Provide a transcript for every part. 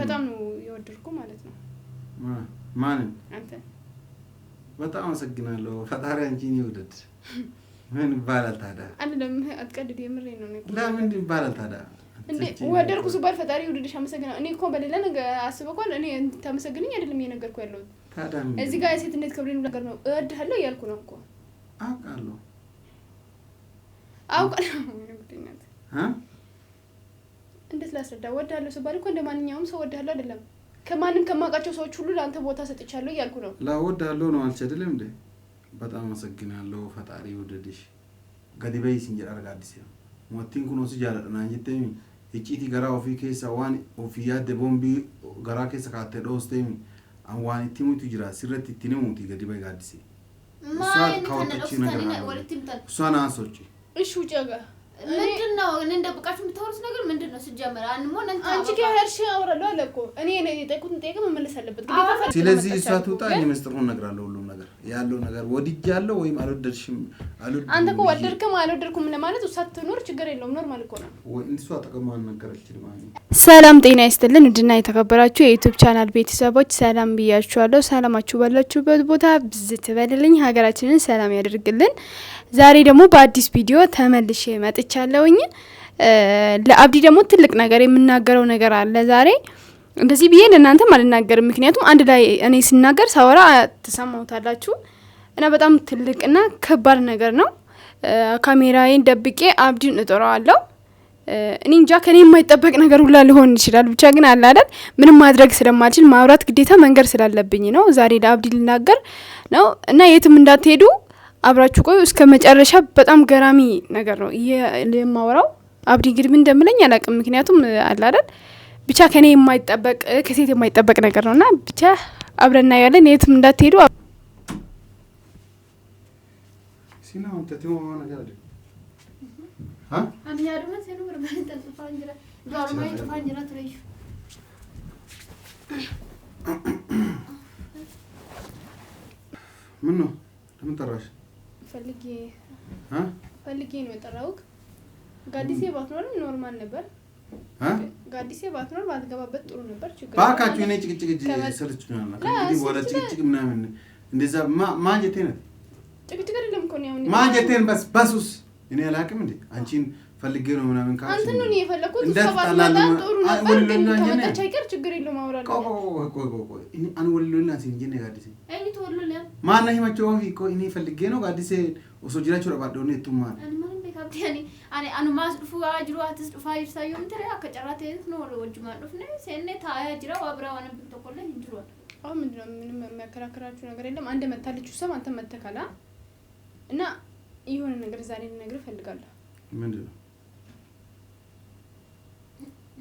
በጣም ነው የወደድኩ ማለት ነው ማን አንተ በጣም አመሰግናለሁ ፈጣሪ አንቺን ይወደድ ምን ባላል ታዲያ አይደለም አትቀድድ የምሬ ነው ለምን ይባላል ታዲያ እንዴ ወደድኩ ሲባል ፈጣሪ ይወደድሽ አመሰግናለሁ እኔ እኮ በሌላ ነገር አስበኳል እኔ ተመሰግነኝ አይደለም የነገርኩ ያለው ታዲያ እዚህ ጋር የሴትነት ክብሬን ነገር ነው እወድሃለሁ ያልኩ ነው እኮ አውቃለሁ እንዴት ላስረዳ ወዳለሁ ሲባል እኮ እንደማንኛውም ሰው ወዳለሁ አይደለም ከማንም ከማውቃቸው ሰዎች ሁሉ ላንተ ቦታ ሰጥቻለሁ ያልኩ ነው ለወዳለሁ ነው አልችልም እንዴ በጣም አመሰግናለሁ ፈጣሪ ይወደድሽ ገዲበይ ሲንጀራ አርጋዲስ ሞቲን ኩኖስ ጃለና አንጂቴሚ እጪቲ ገራ ኦፊ ኬሳ ዋን ኦፊያ ደቦምቢ ገራ ኬሳ ካተ ዶስቴሚ አንዋን ቲሙቱ ጅራ ሲረት ቲኒሙቲ ገዲበይ ጋዲስ ማን ከነሱ ተነነ ወልቲምታ ሷና አንሶጪ እሺ ውጪጋ ምንድነው እንደበቃችሁ የምታወሩት ነገር ምንድነው ሲጀመር አንሞን እንት አንቺ ከሄርሽ አወራለሁ አለኮ እኔ የጠይቁትን ጠይቀ መመለስ አለበት ግዴታ ስለዚህ እሷ ትውጣ እኔ መስጥሩን ነግራለሁ ሁሉ ነገር ያለው ነገር ወድጃለሁ ወይም አልወደድሽም አንተ እኮ ወደድክም አልወደድኩም ለማለት እሷ ትኖር ችግር የለውም ኖርማል እኮ ነው ወይ እሷ ተቀማን ነገርልሽ ማለት ሰላም ጤና ይስጥልን ውድና የተከበራችሁ የዩቲዩብ ቻናል ቤተሰቦች ሰላም ብያችኋለሁ ሰላማችሁ ባላችሁበት ቦታ ብዝት በልልኝ ሀገራችንን ሰላም ያደርግልን ዛሬ ደግሞ በአዲስ ቪዲዮ ተመልሼ መጥቻለሁኝ ለአብዲ ደግሞ ትልቅ ነገር የምናገረው ነገር አለ ዛሬ እንደዚህ ብዬ ለእናንተ ማልናገርም ምክንያቱም አንድ ላይ እኔ ስናገር ሳወራ ተሰማውታላችሁ እና በጣም ትልቅና ከባድ ነገር ነው ካሜራዬን ደብቄ አብዲን እጠራዋለሁ እኔ እንጃ ከኔ የማይጠበቅ ነገር ሁላ ሊሆን ይችላል ብቻ ግን አለ አይደል ምንም ማድረግ ስለማልችል ማውራት ግዴታ መንገር ስላለብኝ ነው ዛሬ ለአብዲ ልናገር ነው እና የትም እንዳትሄዱ አብራችሁ ቆዩ እስከ መጨረሻ በጣም ገራሚ ነገር ነው የማወራው አብዲ ግድ ምን እንደምለኝ አላቅም ምክንያቱም አለ አይደል ብቻ ከኔ የማይጠበቅ ከሴት የማይጠበቅ ነገር ነውና ብቻ አብረና ያለን የትም እንዳትሄዱ ሲናው ተተው ነገር አይደል አንያ ደግሞ ሰኑር ባንተን ፋንጅራ ዳርማይ ፋንጅራ ትረዩ ምን ነው ለምን ጠራሽ ፈልጌ ነው የጠራውክ ጋዲሴ ባትኖር ኖርማል ነበር ጋዲሴ ባትኖር ባትገባበት ጥሩ ነበር ችግር ባካችሁ እኔ ጭቅጭቅ ሰልችኛል ከእንግዲህ በኋላ ጭቅጭቅ ምናምን እንደዛ ማንጀቴ ነው ጭቅጭቅ አይደለም እኮ ነው ማንጀቴን በሱስ እኔ አላቅም እንዴ አንቺን ፈልጌ ነው ምናምን ካሽ አንተ ነው የፈለኩት ሰባት በጣም ጥሩ ነበር ግን ከመጣች አይቀር ችግር የለውም አውራለሁ ቆይ እኔ አንወልሎና ሲንጀነ ጋዲሴ አይ ተወልሎላ ማን ነው ማቸው ፊኮ እኔ ፈልጌ ነው ጋዲሴ ወሶጅራችሁ ረባዶ ነው እቱማን አንማን በካብቲያኒ አኔ አኑማስ ዱፉ አጅሩ አትስ ዱፋ ይሳዩ ምትረ ከጨራቴ ነው ወጅማ ዱፍ ነው ሰኔ ታያ ጅራው አብራውን ብትቆለ እንጅሯል አሁን ምንም የሚያከራክራችሁ ነገር የለም አንተ መታለች ሰው አንተ መተካላ እና ይሁን ነገር ዛሬ ልነግርህ ፈልጋለሁ ምንድነው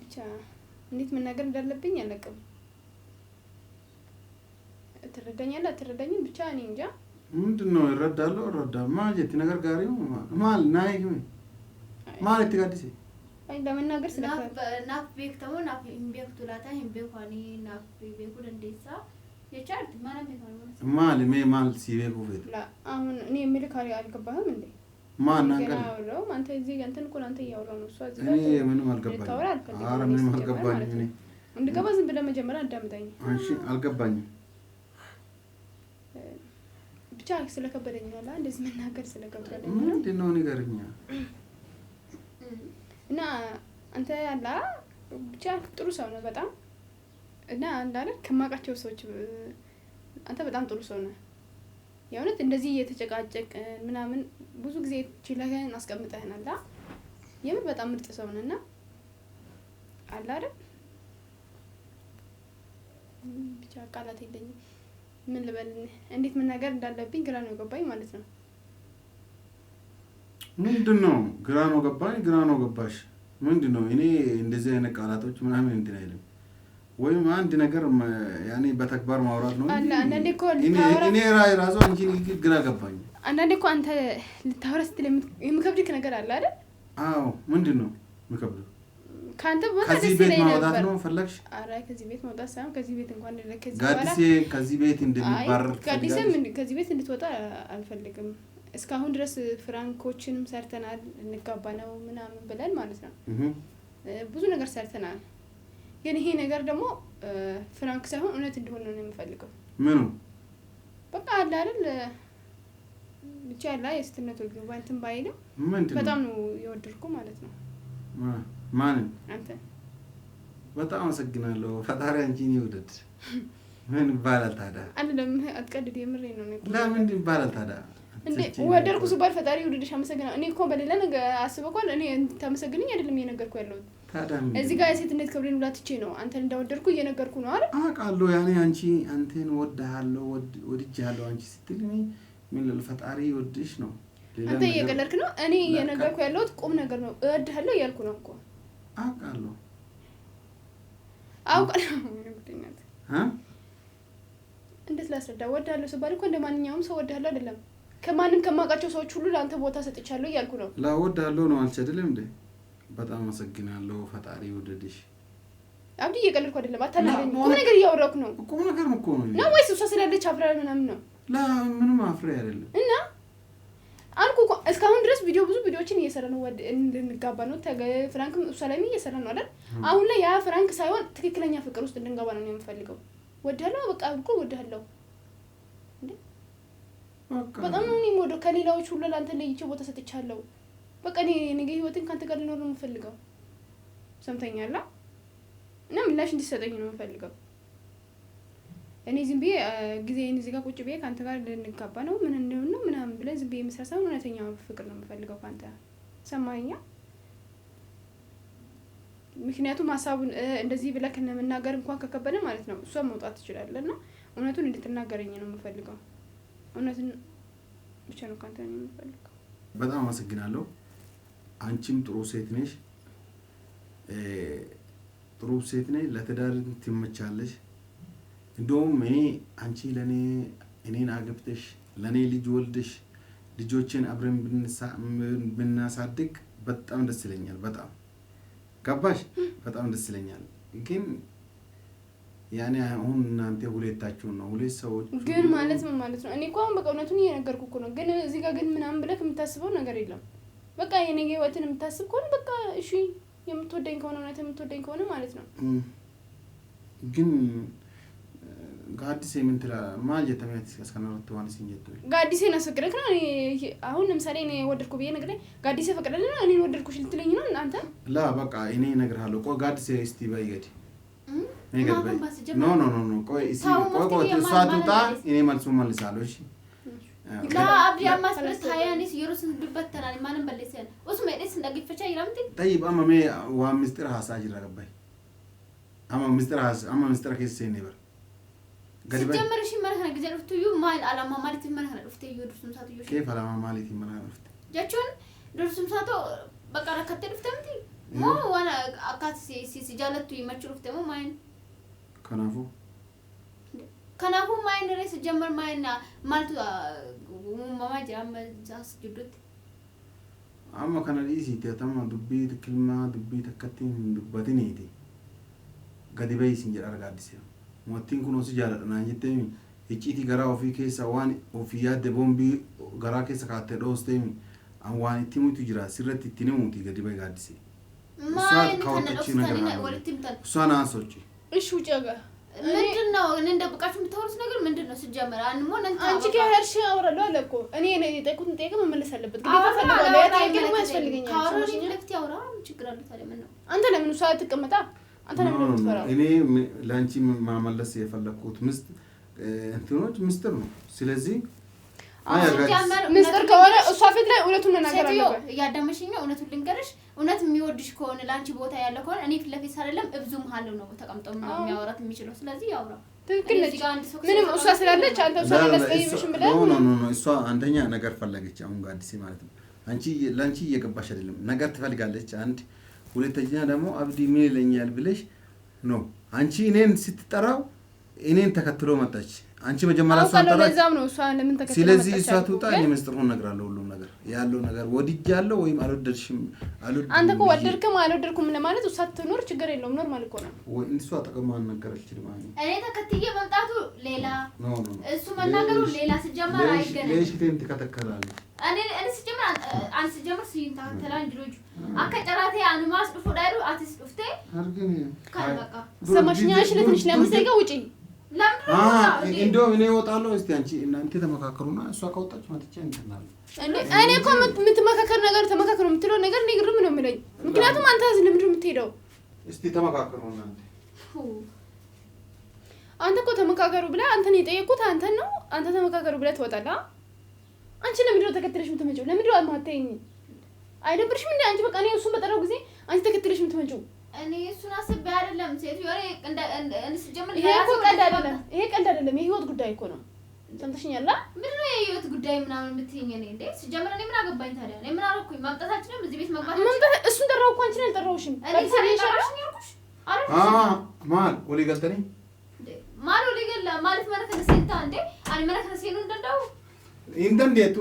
ብቻ እንዴት መናገር እንዳለብኝ አላውቅም ትረዳኛለህ አትረዳኝም ብቻ እኔ እንጃ ምንድነው እረዳለሁ ማለት ነገር ጋሪው ማለት ናይ ማለት ትጋዲሴ አይ ለመናገር ናፍ ቤክተው ናፍ ኢምቤክቱላታ ኢምቤኳኒ ናፍ ቤኩን እንደሳ የቻርት ማንም ቤካው ማለት ሲቤኩ ቤት ላ አሁን እኔ ምልክ አልገባህም እንዴ ማን አንቀር ነው አንተ እዚህ እንትን እኮ አንተ ያወራው ነው እሷ እዚህ ጋር እኔ ምንም አልገባኝም አረ ምንም አልገባኝም እኔ እንደገባ ዝም ብለህ መጀመሪያ አዳምጠኝ እሺ አልገባኝም ብቻ ስለከበደኝ ነው አላ እንደዚህ መናገር ስለከበደኝ ምንድነው ንገርኛ እና አንተ ያላ ብቻ ጥሩ ሰው ነው በጣም እና አንዳለ ከማቃቸው ሰዎች አንተ በጣም ጥሩ ሰው ነህ የእውነት እንደዚህ እየተጨቃጨቅ ምናምን ብዙ ጊዜ ችለህን አስቀምጠህናል የምር በጣም ምርጥ ሰው ነህና አለ አይደል ብቻ ቃላት የለኝም ምን ልበል እንዴት መናገር እንዳለብኝ ግራ ነው ገባኝ ማለት ነው ምንድነው ግራ ነው ገባሽ ምንድነው እኔ እንደዚህ አይነት ቃላቶች ምናምን እንትን አይደለም ወይም አንድ ነገር ያኔ በተግባር ማውራት ነው አንዳንዴ እኮ እኔ ራሱ አንቺ ግራ ገባኝ አንዳንዴ እኮ አንተ ልታወራ ስትል የምከብድክ ነገር አለ አይደል አዎ ምንድነው የምከብደው ካንተ ከዚህ ቤት ማውጣት ነው ፈለግሽ አረ ከዚህ ቤት ማውጣት ሳይሆን ከዚህ ቤት እንኳን ለከዚህ ጋዲሴ ከዚህ ቤት እንደሚባረር ጋዲሴ ከዚህ ቤት እንድትወጣ አልፈልግም እስካሁን ድረስ ፍራንኮችንም ሰርተናል እንጋባ ነው ምናምን ብለን ማለት ነው ብዙ ነገር ሰርተናል ግን ይሄ ነገር ደግሞ ፍራንክ ሳይሆን እውነት እንደሆነ ነው የምፈልገው። ምኑ በቃ አለ አይደል ብቻ ያለ የስትነት ወግባ እንትን ባይልም በጣም ነው የወደድኩ ማለት ነው። ማን አንተ በጣም አመሰግናለሁ። ፈጣሪ አንቺን ይውደድ። ምን ይባላል ታዲያ? አይደለም አትቀድድ የምሬ ነው ነው። ለምን ይባላል ታዲያ? እንዴ ወደድኩ ሲባል ፈጣሪ ይውደድሽ አመሰግናለሁ። እኔ እኮ በሌላ ነገር አስበኳል። እኔ ተመሰግነኝ አይደለም እየነገርኩ ያለው ታዲያ እዚህ ጋር የሴትነት ክብሬን ብላትቼ ነው አንተን እንዳወደድኩ እየነገርኩ ነው አይደል? አውቃለሁ። ያኔ አንተን ወድሃለሁ ወድጄሃለሁ አንቺ ስትልኝ ምን ለፈጣሪ ይወድሽ ነው። አንተ እየቀለድክ ነው። እኔ እየነገርኩ ያለሁት ቁም ነገር ነው። እወድሃለሁ እያልኩ ነው እኮ። አውቃለሁ እንዴት ላስረዳ? ወድሃለሁ ሲባል እኮ እንደማንኛውም ሰው ወድሃለሁ አይደለም። ከማንም ከማውቃቸው ሰዎች ሁሉ ለአንተ ቦታ ሰጥቻለሁ እያልኩ ነው። ወድሃለሁ ነው አልሽ አይደለም እንዴ? በጣም አመሰግናለሁ። ፈጣሪ ይወደድሽ። አብዲ እየቀለድኩ አይደለም። አታለኝ። ቁም ነገር እያወራኩ ነው። ቁም ነገር እኮ ነው። ነው ወይስ እሷ ስላለች አፍራ ምናምን ነው? ምንም አፍራ አይደለም። እና አልኩ እኮ እስካሁን ድረስ ብዙ ቪዲዮዎችን እየሰራ ነው። እንድንጋባ ነው ፍራንክም እሷ ላይ እየሰራ ነው አይደል? አሁን ላይ ያ ፍራንክ ሳይሆን ትክክለኛ ፍቅር ውስጥ እንድንገባ ነው የምፈልገው። ወድሃለሁ በቃ እኮ ወድሃለሁ እንዴ በጣም ነው የምወደው። ከሌላዎች ሁሉ ለአንተ ለይቼ ቦታ ሰጥቻለሁ። በቃ እኔ ነገ ህይወትን ካንተ ጋር ልኖር ነው የምፈልገው። ሰምተኛላ? እና ምላሽ እንድትሰጠኝ ነው የምፈልገው። እኔ ዝም ብዬ ጊዜን እዚህ ጋር ቁጭ ብዬ ካንተ ጋር ልንጋባ ነው ምን እንደሆነ ነው ምናምን ብለን ዝም ብዬ መስራሳው እውነተኛው ፍቅር ነው የምፈልገው ካንተ። ሰማኸኝ? ምክንያቱም ሐሳቡን እንደዚህ ብለህ ከነመናገር እንኳን ከከበደ ማለት ነው እሷ መውጣት ትችላለና እውነቱን እንድትናገረኝ ነው የምፈልገው። እውነቱን ብቻ ነው ካንተ ነው የምፈልገው። በጣም አመሰግናለሁ። አንቺም ጥሩ ሴት ነሽ። ጥሩ ሴት ነሽ። ለትዳር ትመቻለሽ። እንደውም አንቺ እኔን አገብተሽ ለኔ ልጅ ወልደሽ ልጆችን አብረን ብናሳድግ በጣም ደስ ይለኛል። በጣም ገባሽ? በጣም ደስ ይለኛል። ግን ያኔ አሁን እናንተ ሁለታችሁ ነው ሁለት ሰዎች ግን ማለት ምን ማለት ነው? እኔ እኮ አሁን በቃ እውነቱን እየነገርኩ እኮ ነው። ግን እዚህ ጋር ግን ምናምን ብለህ የምታስበው ነገር የለም። በቃ የኔ ህይወትን የምታስብ ከሆነ በቃ እሺ የምትወደኝ ከሆነ እውነት የምትወደኝ ከሆነ ማለት ነው። ግን ጋዲስ የምንትላ ማለት ተመት እስከናወጥ ዋንስ እንጀት ጋዲስን አስፈቅደክ ነው። አሁን ለምሳሌ እኔ ወደድኩ ብዬ ነግረኝ ጋዲስ ፈቅደልኝ ነው እኔ ወደድኩሽ ልትለኝ ነው አንተ? ላ በቃ እኔ እነግርሃለሁ። ቆይ ጋዲስ እስቲ ባይገድ ኖ ቆይ እሷቱታ እኔ መልሱ መልሳለሁ። እሺ ላ አብዲ አማስበት ሃያኒስ ይሩስን ድበተናል ማንም በለሰን ኡስማ እደስ እንደግፈቻ ይራምት طيب አማሜ ወምስጥር ሐሳጅ ረገባይ ምስጥር ከሰ ነበር ሲጀመርሽ መረህና ግዜ ልፍቱዩ ማል አላማ ማለት መረህና ልፍቱዩ ድርሱም ሳትዩ كيف አላማ ማለት መረህና ልፍቱ ያቹን ድርሱም ሳቶ በቃ ረከተ ልፍተምቲ ሞ ዋና አካት ሲጃለቱ ይመችሩ ፍተሙ ማይን ከናፉ ማይን ረስ ጀመር ማይና ማልቱ ማማጃም ዛስ ጅዱት አማ ከነዲሲ ተተማ ዱቢ ተክልማ ዱቢ ተከቲን ዱባቲኒቲ ገዲበይ ሲንጀራ ጋዲስ ሞቲን ኩኖስ ጃለና እንጀተሚ እጪቲ ገራ ኦፊ ኬሳ ዋን ኦፊያ ደቦምቢ ገራ ኬሳ ካተ ዶስተሚ አንዋን ቲሙቱ ጅራ ሲረት ቲኒሙቲ ገዲበይ ጋዲስ ማይን ከነዶስ ታኒና ወልቲምታል ሷና ሶጪ እሺ ውጪጋ ምንድነው እንደበቃችሁ የምታወሩት ነገር ምንድነው? ሲጀመር አንሞን አንቺ ከሄርሽ አወራለሁ አለኮ እኔ የጠይቁትን ጠይቀ መመለስ አለበት። ግዴታ ፈልጋለሁ ያጠይቀ ነው ያስፈልገኛል። ካሮኒ ለፍት ያወራ ችግር አለ ታዲያ ምን ነው? አንተ ለምን እሷ አትቀመጣ? አንተ ለምን ትፈራው? እኔ ላንቺ ማመለስ የፈለኩት እንትኖች ምስጥር ነው። ስለዚህ ምስጥር ከሆነ እሷ ፊት ላይ እውነቱን ነገር አለበት። ያዳመሽኝ እውነቱን ልንገርሽ እውነት የሚወድሽ ከሆነ ላንቺ ቦታ ያለ ከሆነ እኔ ፊት ለፊት አይደለም እብዙ መሃል ነው ተቀምጦ የሚያወራት የሚችለው። ስለዚህ ያውራ ትክክል ነች። ምንም እሷ ስላለች አንተ እሷ ለስቀይምሽም ብለህ ኖ እሷ አንደኛ ነገር ፈለገች። አሁን ጋዲስ ማለት ነው ላንቺ እየገባሽ አይደለም ነገር ትፈልጋለች። አንድ ሁለተኛ ደግሞ አብዲ ምን ይለኛል ብለሽ ነው አንቺ እኔን ስትጠራው እኔን ተከትሎ መጣች። አንቺ መጀመሪያ እሷን ጠራች። ለዛም ነው እሷ ለምን ተከተለ? ስለዚህ እሷ ትውጣ፣ እኔ መስጥሩን እነግራለሁ። ሁሉ ነገር ያለው ነገር ወድጃለሁ ወይም አልወደድሽም አንተ እኮ ወደድክም አልወደድኩም ለማለት እሷ ትኖር ችግር የለውም ኖርማል እኮ ነው። ወይ እሷ ተቀማን ነገረች ማለት እኔ ተከትዬ መምጣቱ ሌላ እሱ መናገሩ ሌላ ሲጀመር አይገናኝም። ለሽቴም ትከተከላለች እኔ ሲጀመር አንተ ሲጀመር ሲንታተላን ድሮጅ አከጨራቴ አንማስ ድፎ ዳይሩ አትስ ድፍቴ አርገኝ ካለበቃ ሰማሽኛሽ ለትንሽ ለምሰይጋ ውጪ እንደው እኔ እወጣለሁ። እስቲ አንቺ እናንተ ተመካከሩና እሷ ካወጣች መጥቼ እንተናል። እኔ እኮ የምትመካከር ነገር ተመካከሩ የምትለው ነገር እኔ ግርም ነው የሚለኝ። ምክንያቱም አንተ ለምንድን ነው የምትሄደው? እስቲ ተመካከሩ እናንተ። አንተ እኮ ተመካከሩ ብለህ አንተን የጠየቁት አንተን ነው። አንተ ተመካከሩ ብለህ ትወጣለህ። አንቺ ለምንድን ነው ተከትለሽ የምትመጪው? ለምንድን ነው አትማተኝ? አይደብርሽም እንዴ? አንቺ በቃ እኔ እሱን በጠራው ጊዜ አንቺ ተከትለሽ የምትመጪው? እኔ እሱን አስቤ አይደለም ሴት ይወሬ እንደ ሲጀመር ይሄ እኮ ቀልድ አይደለም። ይሄ ቀልድ አይደለም። የህይወት ጉዳይ እኮ ነው። ሰምተሽኛል? ምንድን ነው የህይወት ጉዳይ ምናምን የምትይኝ? እኔ እንዴ ሲጀመር እኔ ምን አገባኝ ታዲያ? እኔ ምን አደረኩኝ? ማምጣታችንም እዚህ ቤት መግባታችን እሱን ጠራው እኮ አንቺን አልጠራውሽም። እኔ ሰራሽኝ ያልኩሽ ማል ወሊ ገልተኒ ማል ወሊ ገላ ማለት መረከነ ሴታ እንዴ አኒ መረከነ ሴኑ እንደዳው እንደንዴቱ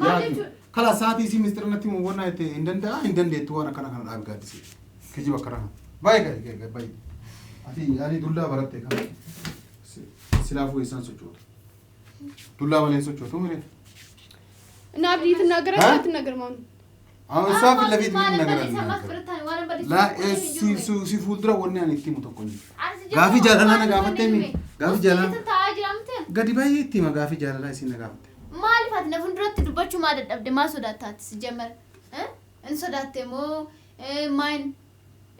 ማለት ከላ ሳቲ ሲ ሚስጥርነቲ ወና እቴ እንደንዴቱ ወና ከና ከና አብጋዲሲ ከጂ በከራ ባይ ባይ አቲ ዱላ በረቴ ከ ሲላፉ ይሳን ሶቾት ዱላ ባለን ሶቾት ምን እና አብዲ ተናገረች አትናገር ማለት አሁን እሷ ፊት ለፊት ምን ነገር አለ ላ ሲ ፉልድራ ወና ነቲ ሙተቆኝ ጋፊ ጃላና ጋፈተሚ ጋፊ ጃላና ገዲ ባይቲ ማጋፊ ጃላና ሲነጋፈተ ማልፋት ነፍንድረት ድበቹ ማደደብደ ማሶዳታት ሲጀመር እንሶዳቴሞ ማይን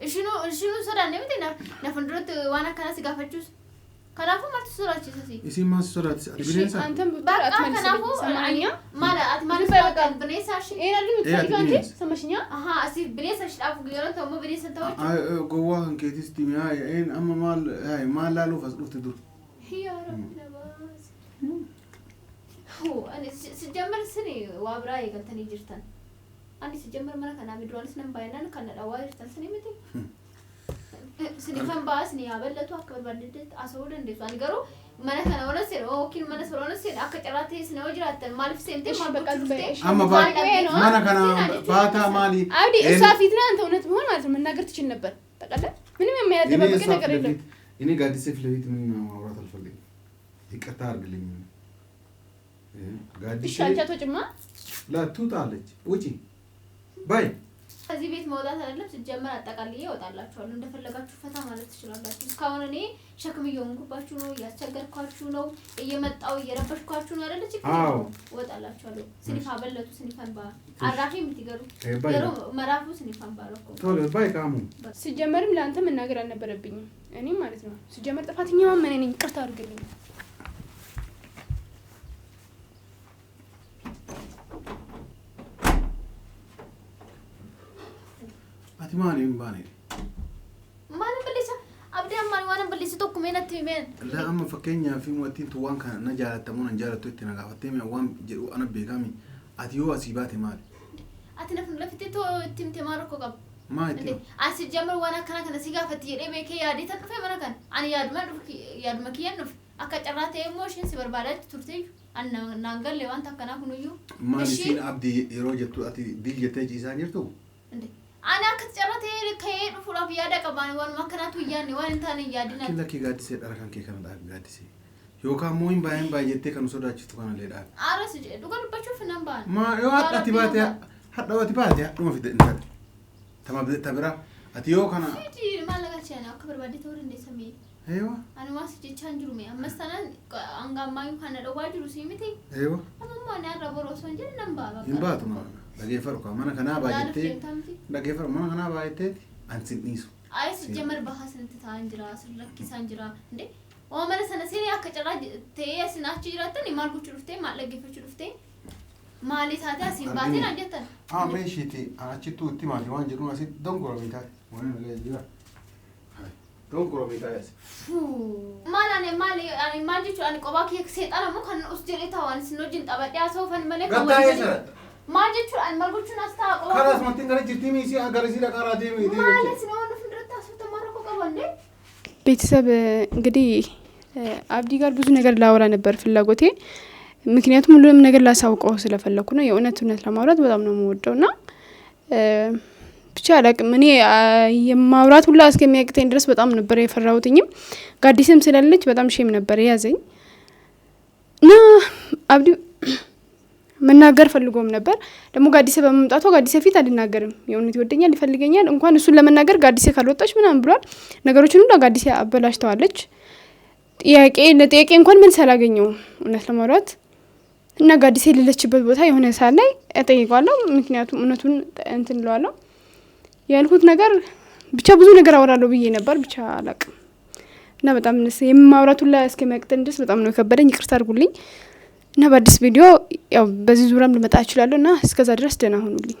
እሽኑ ሶዳኔ ምንድና ነፍንድረት ዋና ካናስ ጋፈቹስ ከናፉ ማለት ሶራች ሰሲ እሲ ማስ ሶራት አድብሬንሳ አንተም በቃ ከናፉ ሰማኛ ማለት ማለት በቃ ብኔሳሽ ኤራሉ ትፈልጋንጂ ሰማሽኛ አሃ እሲ ብኔሳሽ ዳፉ ግዮን ተሞ ብኔሳ ተወች ጎዋ እንከቲስ ቲሚያ ኤን አማማል አይ ማላሉ ፈስዱት ዱር ሂያራ ለባስ እኔ ሲጀመር ስኒ ዋብራ የገልተን ይጅርተን አንዲ ሲጀመር ማራ ከና ምድሮንስ ነምባይናን ከነዳዋ ይጅርተን ስኒ ምት ስኒ ፈንባስ ኒ ያበለቱ አከበር ባንድት አሰውደ እንደሱ አንገሩ ማራ ከና ወለሰ ኦኪን ማነስ ወለሰ አከጨራቴ ስነው ይጅራተን ማልፍ ሴንቴ ማበቃ አማ ማራ ከና ባታ ማሊ አብዲ እሷ ፊትና አንተ እውነት ቢሆን ማለት መናገር ትችል ነበር። ተቀለ ምንም የሚያደበቅ ነገር የለም። እኔ ጋዲስ ፊት ለፊት ምን ማውራት አልፈልግም። ይቅርታ አድርግልኝ። ጋዲስ ሻንቻቶ ጭማ ላቱታለች ውጪ ባይ ከዚህ ቤት መውጣት አይደለም ሲጀመር አጠቃልዬ እወጣላችኋለሁ። እንደፈለጋችሁ ፈታ ማለት ትችላላችሁ። እስካሁን እኔ ሸክም እየሆንኩባችሁ ነው፣ እያስቸገርኳችሁ ነው፣ እየመጣው እየረበሽኳችሁ ነው አይደል? አዎ እወጣላችኋለሁ። ስኒፋ በለቱ ስኒፋን ባ አራፊ የምትገሩ ገሩ መራፉ ስኒፋን ባረኩ ቶሎ ባይ ካሙ ሲጀመርም ለአንተ መናገር አልነበረብኝም እኔ ማለት ነው። ሲጀመር ጥፋተኛው ምን ነኝ? ይቅርታ አድርግልኝ። ማን ይምባኔ ማን በለሳ አብዳም ማን ዋን በለሳ ዶኩሜንት ቲሜን ለአም ፈከኛ ፊ ወቲን ቱዋን ካና ነጃለተሙን እንጃለቱ ተነጋፈቴ ዋን ጀሩ አነ ቤጋሚ አቲዮ አሲባቴ ማል አትነፍ ለፍቴቶ ቲም ተማረኮ ቀብ ማቲ አስጀመር ዋና ካና ከነ ሲጋፈት የደበከ ያዲ ተጥፈ መነከን አን ያድመኪያን ነው አከጨራተ ኢሞሽን ሲበርባለች ቱርቴ አና ናንገል ለዋን ተከና ሁኑዩ ማሊሲን አብዲ የሮጀቱ አቲ ዲል የተጂ ሳኒርቱ እንዴ አና ከተጨራተ ከሄዱ ፉራፍ ያደቀባን ዋን ማከናቱ ያኔ ዋን እንታን ያድና ለኪ ጋዲስ ደረካን ከከንዳ ጋዲስ ዮካ ሞይን ባይን ባይጀቴ ከንሶዳችቱ ካና ለዳ አረስ ዱጋልባቹ ፍናምባን ማ ይዋጣቲ ባቲያ ሀዳዋቲ ባቲያ ዱማ ፊት እንታ ተማብ ተብራ አቲዮ ካና እጂ ማለጋቻ ነው ከበር ባዲ ተወር እንደሰሚ አይዋ አኑ ማስጂ ቻንጅሩሜ አመስተናን አንጋማዩ ካና ደዋጅሩ ሲሚቲ አይዋ አማማ ናራ ቦሮሶ እንጂ ነምባ ባባ ይምባቱ ነው ለጌፈር እኮ ማና ከና ባይቴ ለጌፈር ማና ከና ባይቴ አንሲኒሱ አይስ ጀመር በሐሰን ተታንጅራ ስለኪ ሳንጅራ እንዴ ወመለ ሰነሲኒ አከጨራ ተየስናች ይራተን ይማልኩ ጭሩፍቴ ማለጌፈች ጭሩፍቴ ማሊታታ ሲምባቴን አንጀተን አሜሽቲ አቺቱ ቲማቲ ዋንጅሩ አሲ ዶንጎሮ ሚታ ወነ ለጂራ ዶንጎሮ ሚታ ያስ ማላኔ ማሊ አኒ ማንጂቹ አኒ ቆባኪ ሰይጣን ሞ ከነ ኡስጀሌታ ዋንስ ኖጅን ጠበዲያ ሶፈን መለከ ማንጂቹ አኒ ማልጎቹን አስታቆ ካራስ ማንቲን ገረ ጅቲ ሚሲ አገረሲ ለቃራ ዴሚ ማለት ነው ፍንድረታ ተማረኮ ቀባንዴ ቤተሰብ እንግዲህ አብዲ ጋር ብዙ ነገር ላወራ ነበር ፍላጎቴ። ምክንያቱም ሁሉንም ነገር ላሳውቀው ስለፈለኩ ነው። የእውነት ለማውራት በጣም ነው የምወደውና ብቻ አላቅም እኔ የማውራት ሁላ እስከሚያቅተኝ ድረስ በጣም ነበር የፈራሁትኝም። ጋዲስም ስለለች በጣም ሼም ነበር ያዘኝ እና አብዲ መናገር ፈልጎም ነበር። ደግሞ ጋዲሴ በመምጣቷ ጋዲሴ ፊት አልናገርም። የእውነት ይወደኛል ይፈልገኛል እንኳን እሱን ለመናገር ጋዲሴ ካልወጣች ምናምን ብሏል። ነገሮችን ሁሉ ጋዲሴ አበላሽተዋለች። ጥያቄ እንኳን ምን ሳላገኘው እውነት ለማውራት እና ጋዲሴ የሌለችበት ቦታ የሆነ ሰዓት ላይ እጠይቀዋለሁ። ምክንያቱም እውነቱን እንትን እለዋለሁ። ያልኩት ነገር ብቻ ብዙ ነገር አወራለሁ ብዬ ነበር። ብቻ አላቅም እና በጣም የማውራቱ ላይ እስከሚያቅተኝ ድረስ በጣም ነው ከበደኝ። ይቅርታ አድርጉልኝ እና በአዲስ ቪዲዮ ያው በዚህ ዙሪያም ልመጣ እችላለሁ እና እስከዛ ድረስ ደህና ሁኑልኝ።